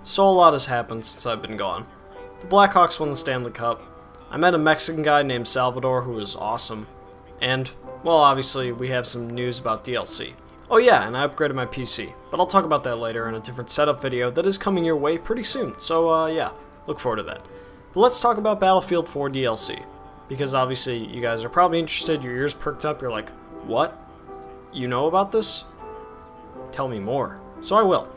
So a lot has happened since I've been gone. The Blackhawks won the Stanley Cup. I met a Mexican guy named Salvador who was awesome. And, well, obviously we have some news about DLC. Oh yeah, and I upgraded my PC, but I'll talk about that later in a different setup video that is coming your way pretty soon, so yeah, look forward to that. But let's talk about Battlefield 4 DLC, because obviously you guys are probably interested, your ears perked up, you're like, what? You know about this? Tell me more. So I will.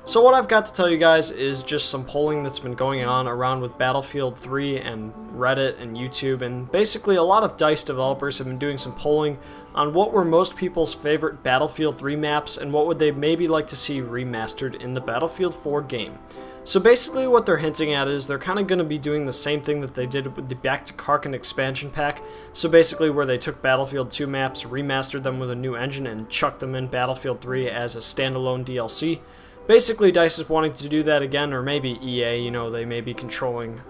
So what I've got to tell you guys is just some polling that's been going on around with Battlefield 3 and Reddit and YouTube, and basically a lot of DICE developers have been doing some polling on what were most people's favorite Battlefield 3 maps and what would they maybe like to see remastered in the Battlefield 4 game. So basically what they're hinting at is they're kind of going to be doing the same thing that they did with the Back to Karkin expansion pack. So basically where they took Battlefield 2 maps, remastered them with a new engine, and chucked them in Battlefield 3 as a standalone DLC. Basically, DICE is wanting to do that again, or maybe EA, you know, they may be controlling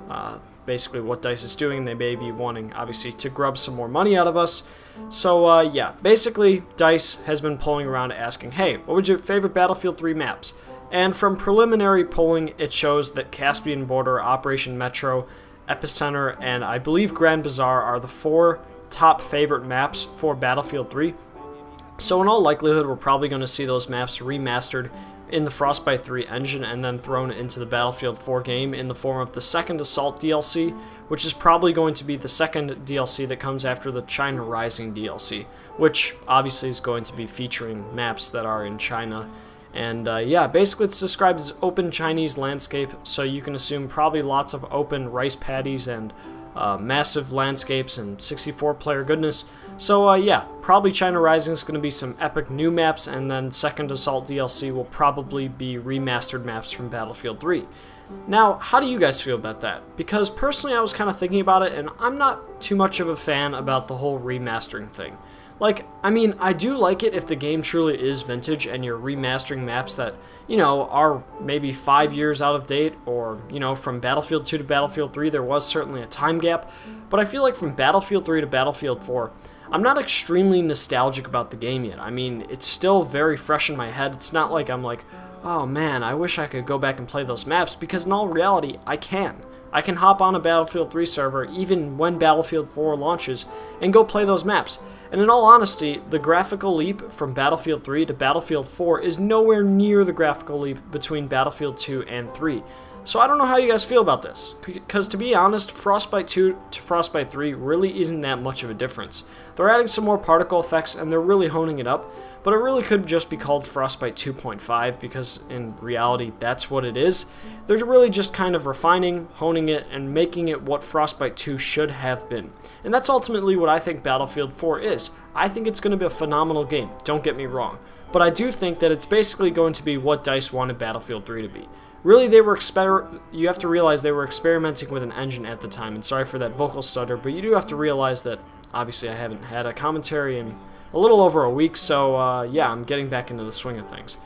basically what DICE is doing. They may be wanting, obviously, to grub some more money out of us. So, yeah, basically, DICE has been polling around asking, hey, what was your favorite Battlefield 3 maps? And from preliminary polling, it shows that Caspian Border, Operation Metro, Epicenter, and I believe Grand Bazaar are the 4 top favorite maps for Battlefield 3. So in all likelihood, we're probably going to see those maps remastered in the Frostbite 3 engine and then thrown into the Battlefield 4 game in the form of the second Assault DLC, which is probably going to be the second DLC that comes after the China Rising DLC, which obviously is going to be featuring maps that are in China. And yeah, basically it's described as open Chinese landscape, so you can assume probably lots of open rice paddies and massive landscapes and 64-player goodness. So yeah, probably China Rising is going to be some epic new maps, and then Second Assault DLC will probably be remastered maps from Battlefield 3. Now, how do you guys feel about that? Because personally I was kind of thinking about it, and I'm not too much of a fan about the whole remastering thing. Like, I mean, I do like it if the game truly is vintage and you're remastering maps that, you know, are maybe 5 years out of date, or, you know, from Battlefield 2 to Battlefield 3 there was certainly a time gap, but I feel like from Battlefield 3 to Battlefield 4, I'm not extremely nostalgic about the game yet. I mean, it's still very fresh in my head. It's not like I'm like, oh man, I wish I could go back and play those maps, because in all reality, I can. I can hop on a Battlefield 3 server even when Battlefield 4 launches and go play those maps. And in all honesty, the graphical leap from Battlefield 3 to Battlefield 4 is nowhere near the graphical leap between Battlefield 2 and 3. So I don't know how you guys feel about this, because to be honest, Frostbite 2 to Frostbite 3 really isn't that much of a difference. They're adding some more particle effects and they're really honing it up, but it really could just be called Frostbite 2.5, because in reality that's what it is. They're really just kind of refining, honing it, and making it what Frostbite 2 should have been. And that's ultimately what I think Battlefield 4 is. I think it's going to be a phenomenal game, don't get me wrong, but I do think that it's basically going to be what DICE wanted Battlefield 3 to be. Really, you have to realize they were experimenting with an engine at the time, and sorry for that vocal stutter, but you do have to realize that, obviously I haven't had a commentary in a little over a week, so yeah, I'm getting back into the swing of things.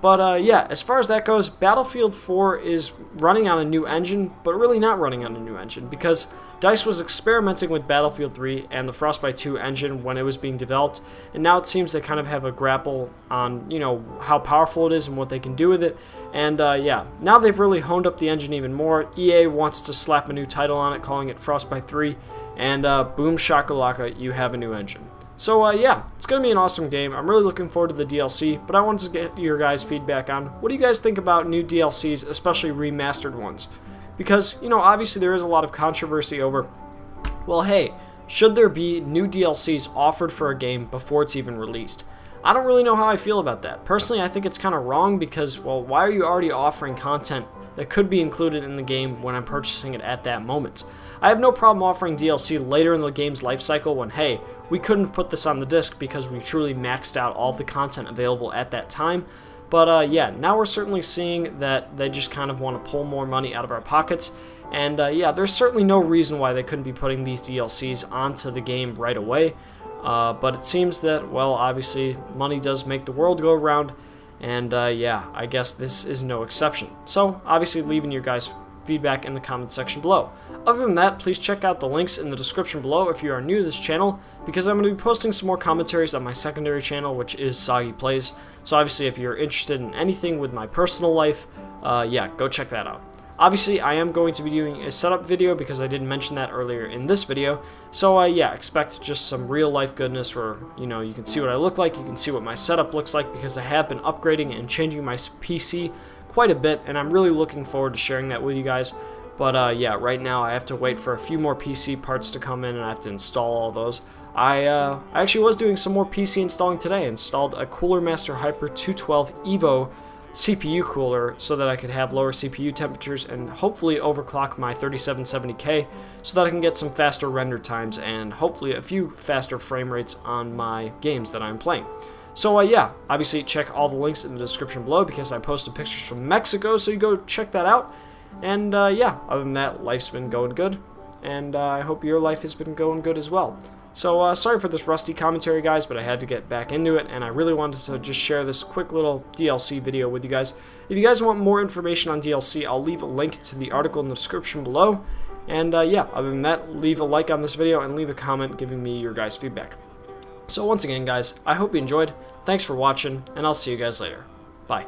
But yeah, as far as that goes, Battlefield 4 is running on a new engine, but really not running on a new engine, because DICE was experimenting with Battlefield 3 and the Frostbite 2 engine when it was being developed, and now it seems they kind of have a grapple on, you know, how powerful it is and what they can do with it. And yeah, now they've really honed up the engine even more. EA wants to slap a new title on it, calling it Frostbite 3, and boom shakalaka, you have a new engine. So yeah, it's going to be an awesome game. I'm really looking forward to the DLC, but I wanted to get your guys' feedback on what do you guys think about new DLCs, especially remastered ones? Because, you know, obviously there is a lot of controversy over, well, hey, should there be new DLCs offered for a game before it's even released? I don't really know how I feel about that. Personally, I think it's kind of wrong because, well, why are you already offering content that could be included in the game when I'm purchasing it at that moment? I have no problem offering DLC later in the game's life cycle when, hey, we couldn't put this on the disc because we truly maxed out all the content available at that time. But yeah, now we're certainly seeing that they just kind of want to pull more money out of our pockets. And yeah, there's certainly no reason why they couldn't be putting these DLCs onto the game right away. But it seems that, well, obviously, money does make the world go round. And yeah, I guess this is no exception. So, obviously, leaving your guys' feedback in the comment section below. Other than that, please check out the links in the description below if you are new to this channel, because I'm going to be posting some more commentaries on my secondary channel, which is Soggy Plays. So obviously if you're interested in anything with my personal life, yeah, go check that out. Obviously, I am going to be doing a setup video because I didn't mention that earlier in this video. So, yeah, expect just some real life goodness where, you know, you can see what I look like, you can see what my setup looks like, because I have been upgrading and changing my PC quite a bit, and I'm really looking forward to sharing that with you guys. But, yeah, right now I have to wait for a few more PC parts to come in, and I have to install all those. I actually was doing some more PC installing today. I installed a Cooler Master Hyper 212 Evo CPU cooler so that I could have lower CPU temperatures and hopefully overclock my 3770K so that I can get some faster render times and hopefully a few faster frame rates on my games that I'm playing. So yeah, obviously check all the links in the description below because I posted pictures from Mexico, so you go check that out. And yeah, other than that, life's been going good, and I hope your life has been going good as well. So, sorry for this rusty commentary, guys, but I had to get back into it, and I really wanted to just share this quick little DLC video with you guys. If you guys want more information on DLC, I'll leave a link to the article in the description below. And, yeah, other than that, leave a like on this video and leave a comment giving me your guys' feedback. So, once again, guys, I hope you enjoyed. Thanks for watching, and I'll see you guys later. Bye.